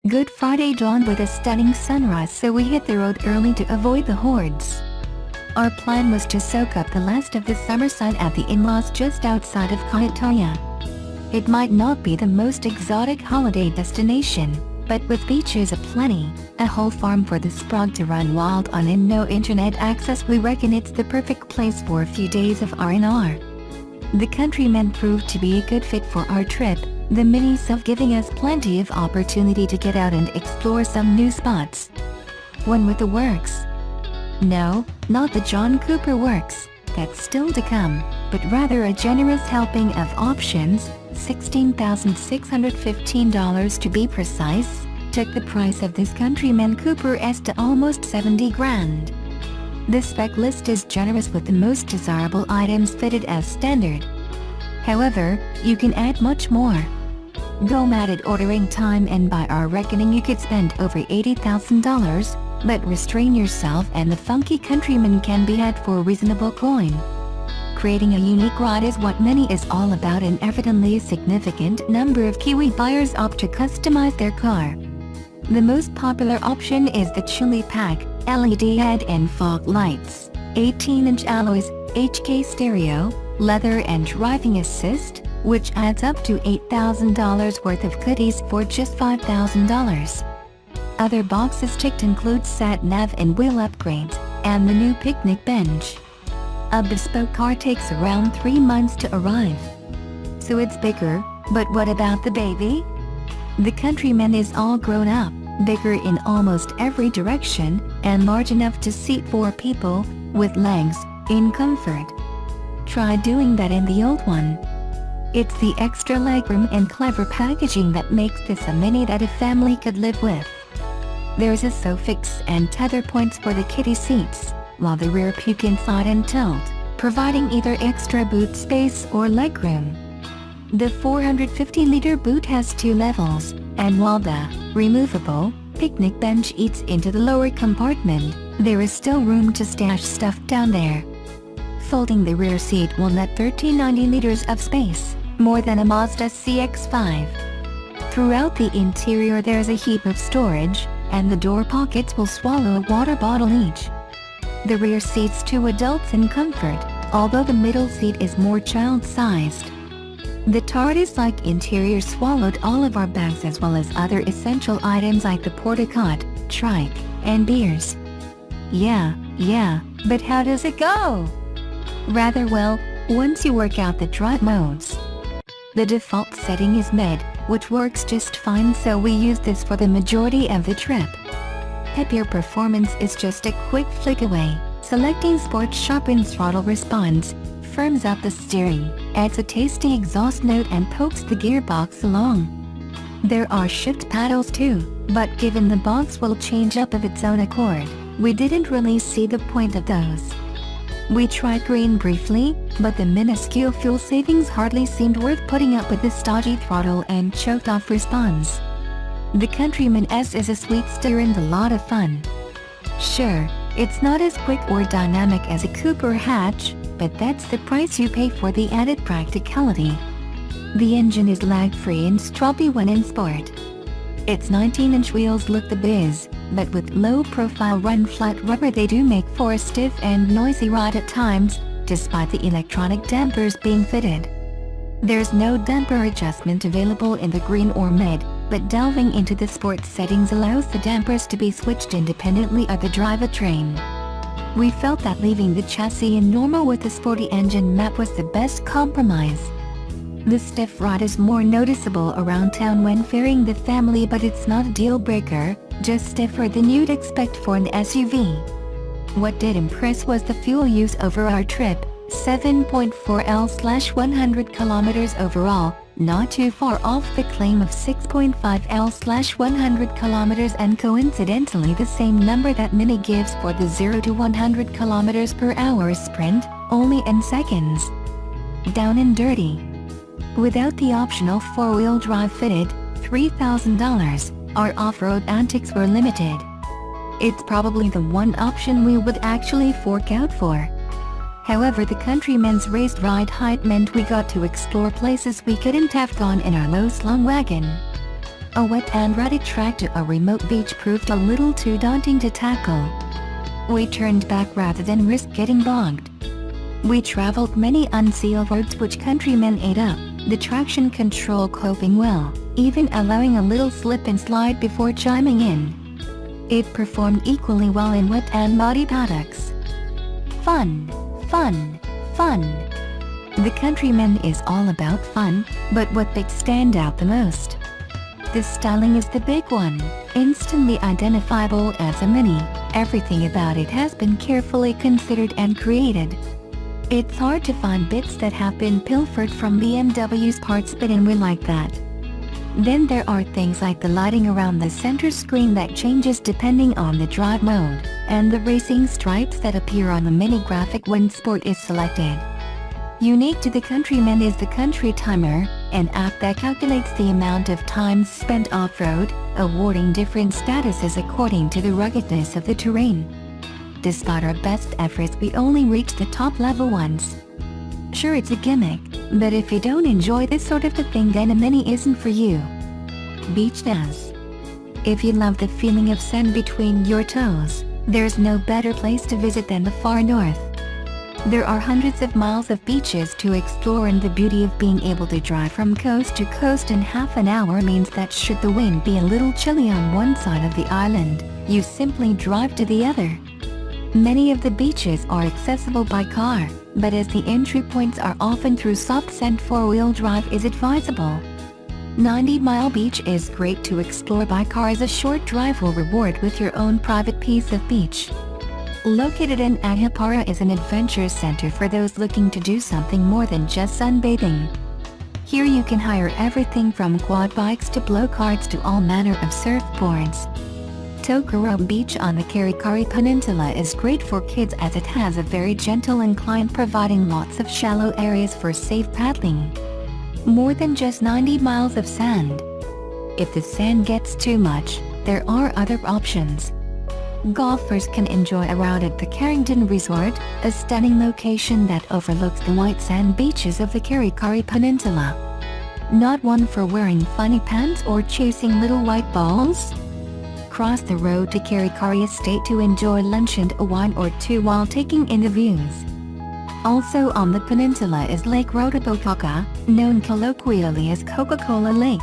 Good Friday dawned with a stunning sunrise, so we hit the road early to avoid the hordes. Our plan was to soak up the last of the summer sun at the in-laws just outside of Kaitoya. It might not be the most exotic holiday destination, but with beaches aplenty, a whole farm for the sprog to run wild on and no internet access, we reckon it's the perfect place for a few days of R&R. The Countryman proved to be a good fit for our trip, the mini SUV giving us plenty of opportunity to get out and explore some new spots. One with the works. No, not the John Cooper works, that's still to come, but rather a generous helping of options, $16,615 to be precise, took the price of this Countryman Cooper S to almost 70 grand. The spec list is generous with the most desirable items fitted as standard. However, you can add much more. Go mad at ordering time, and by our reckoning you could spend over $80,000, but restrain yourself and the funky Countryman can be had for a reasonable coin. Creating a unique ride is what many is all about, and evidently a significant number of Kiwi buyers opt to customize their car. The most popular option is the Chili Pack, LED head and fog lights, 18-inch alloys, HK stereo, leather and driving assist, which adds up to $8,000 worth of goodies for just $5,000. Other boxes ticked include sat-nav and wheel upgrades, and the new picnic bench. A bespoke car takes around 3 months to arrive. So it's bigger, but what about the baby? The Countryman is all grown up, bigger in almost every direction, and large enough to seat 4 people, with legs, in comfort. Try doing that in the old one. It's the extra legroom and clever packaging that makes this a mini that a family could live with. There's a Sofix and tether points for the kiddie seats, while the rear pew can slide and tilt, providing either extra boot space or legroom. The 450-liter boot has 2 levels, and while the removable picnic bench eats into the lower compartment, there is still room to stash stuff down there. Folding the rear seat will net 1,390 liters of space, more than a Mazda CX-5. Throughout the interior there's a heap of storage, and the door pockets will swallow a water bottle each. The rear seats 2 adults in comfort, although the middle seat is more child-sized. The TARDIS-like interior swallowed all of our bags as well as other essential items like the porta-cot, trike, and beers. Yeah, but how does it go? Rather well, once you work out the drive modes. The default setting is mid, which works just fine, so we use this for the majority of the trip. Happier performance is just a quick flick away. Selecting Sport sharpens throttle response, firms up the steering, adds a tasty exhaust note and pokes the gearbox along. There are shift paddles too, but given the box will change up of its own accord, we didn't really see the point of those. We tried green briefly, but the minuscule fuel savings hardly seemed worth putting up with the stodgy throttle and choked-off response. The Countryman S is a sweet steer and a lot of fun. Sure, it's not as quick or dynamic as a Cooper hatch, but that's the price you pay for the added practicality. The engine is lag-free and stroppy when in sport. Its 19-inch wheels look the biz, but with low-profile run-flat rubber they do make for a stiff and noisy ride at times, despite the electronic dampers being fitted. There's no damper adjustment available in the green or mid, but delving into the sport settings allows the dampers to be switched independently of the drivetrain. We felt that leaving the chassis in normal with the sporty engine map was the best compromise. The stiff ride is more noticeable around town when ferrying the family, but it's not a deal-breaker, just stiffer than you'd expect for an SUV. What did impress was the fuel use over our trip, 7.4 L/100 kilometers overall, not too far off the claim of 6.5 L/100 kilometers, and coincidentally the same number that Mini gives for the 0 to 100 kilometers per hour sprint, only in seconds. Down and dirty. Without the optional 4-wheel drive fitted, $3,000, our off-road antics were limited. It's probably the one option we would actually fork out for. However, the Countryman's raised ride height meant we got to explore places we couldn't have gone in our low-slung wagon. A wet and rutty track to a remote beach proved a little too daunting to tackle. We turned back rather than risk getting bogged. We traveled many unsealed roads which Countryman ate up, the traction control coping well, even allowing a little slip and slide before chiming in. It performed equally well in wet and muddy paddocks. Fun, fun, fun. The Countryman is all about fun, but what bits stand out the most? The styling is the big one, instantly identifiable as a Mini. Everything about it has been carefully considered and created. It's hard to find bits that have been pilfered from BMW's parts bin, and we like that. Then there are things like the lighting around the center screen that changes depending on the drive mode, and the racing stripes that appear on the Mini graphic when Sport is selected. Unique to the Countryman is the Country Timer, an app that calculates the amount of time spent off-road, awarding different statuses according to the ruggedness of the terrain. Despite our best efforts, we only reached the top level once. Sure, it's a gimmick, but if you don't enjoy this sort of a thing, then a Mini isn't for you. Beach does. If you love the feeling of sand between your toes, there's no better place to visit than the far north. There are hundreds of miles of beaches to explore, and the beauty of being able to drive from coast to coast in half an hour means that should the wind be a little chilly on one side of the island, you simply drive to the other. Many of the beaches are accessible by car, but as the entry points are often through soft sand, four-wheel drive is advisable. 90 Mile Beach is great to explore by car, as a short drive will reward with your own private piece of beach. Located in Agapara is an adventure center for those looking to do something more than just sunbathing. Here you can hire everything from quad bikes to blow carts to all manner of surfboards. Tokoro Beach on the Karikari Peninsula is great for kids, as it has a very gentle incline providing lots of shallow areas for safe paddling. More than just 90 miles of sand. If the sand gets too much, there are other options. Golfers can enjoy a route at the Carrington Resort, a stunning location that overlooks the white sand beaches of the Karikari Peninsula. Not one for wearing funny pants or chasing little white balls? Cross the road to Karikari Estate to enjoy lunch and a wine or two while taking in the views. Also on the peninsula is Lake Rotobokaka, known colloquially as Coca-Cola Lake.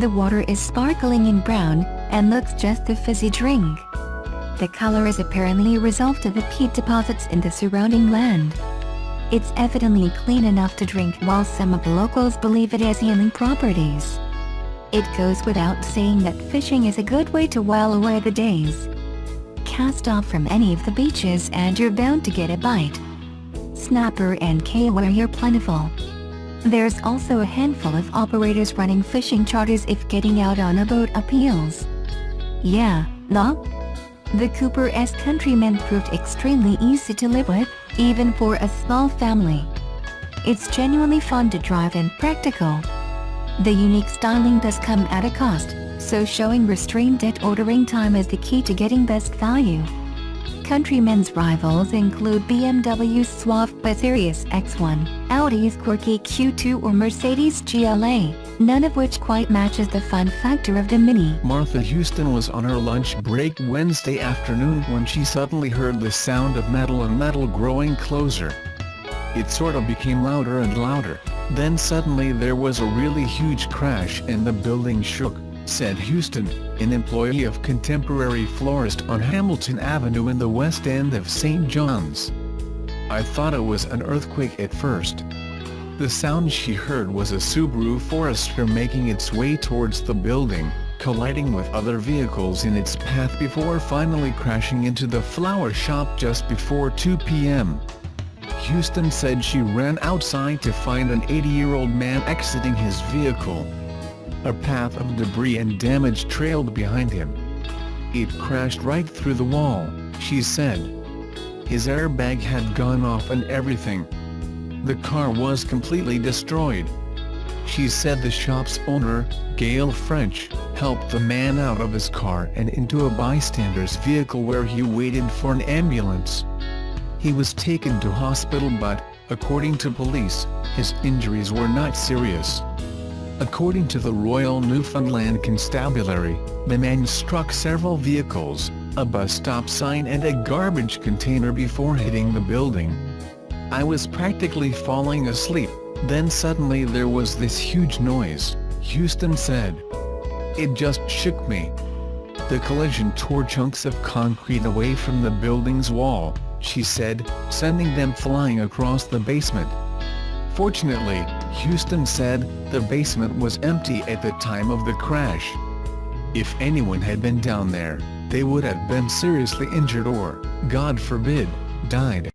The water is sparkling and brown, and looks just a fizzy drink. The color is apparently a result of the peat deposits in the surrounding land. It's evidently clean enough to drink, while some of the locals believe it has healing properties. It goes without saying that fishing is a good way to while away the days. Cast off from any of the beaches and you're bound to get a bite. Snapper and getaway are plentiful. There's also a handful of operators running fishing charters if getting out on a boat appeals. Yeah, no? The Cooper S Countryman proved extremely easy to live with, even for a small family. It's genuinely fun to drive and practical. The unique styling does come at a cost, so showing restraint at ordering time is the key to getting best value. Countryman's rivals include BMW's suave but serious X1, Audi's quirky Q2 or Mercedes GLA, none of which quite matches the fun factor of the Mini. Martha Houston was on her lunch break Wednesday afternoon when she suddenly heard the sound of metal and metal growing closer. It sort of became louder and louder, then suddenly there was a really huge crash and the building shook, said Houston, an employee of Contemporary Florist on Hamilton Avenue in the West End of St. John's. I thought it was an earthquake at first. The sound she heard was a Subaru Forester making its way towards the building, colliding with other vehicles in its path before finally crashing into the flower shop just before 2 p.m. Houston said she ran outside to find an 80-year-old man exiting his vehicle. A path of debris and damage trailed behind him. It crashed right through the wall, she said. His airbag had gone off and everything. The car was completely destroyed. She said the shop's owner, Gail French, helped the man out of his car and into a bystander's vehicle where he waited for an ambulance. He was taken to hospital but, according to police, his injuries were not serious. According to the Royal Newfoundland Constabulary, the man struck several vehicles, a bus stop sign and a garbage container before hitting the building. "I was practically falling asleep, then suddenly there was this huge noise," Houston said. "It just shook me." The collision tore chunks of concrete away from the building's wall, she said, sending them flying across the basement. Fortunately, Houston said, the basement was empty at the time of the crash. If anyone had been down there, they would have been seriously injured or, God forbid, died.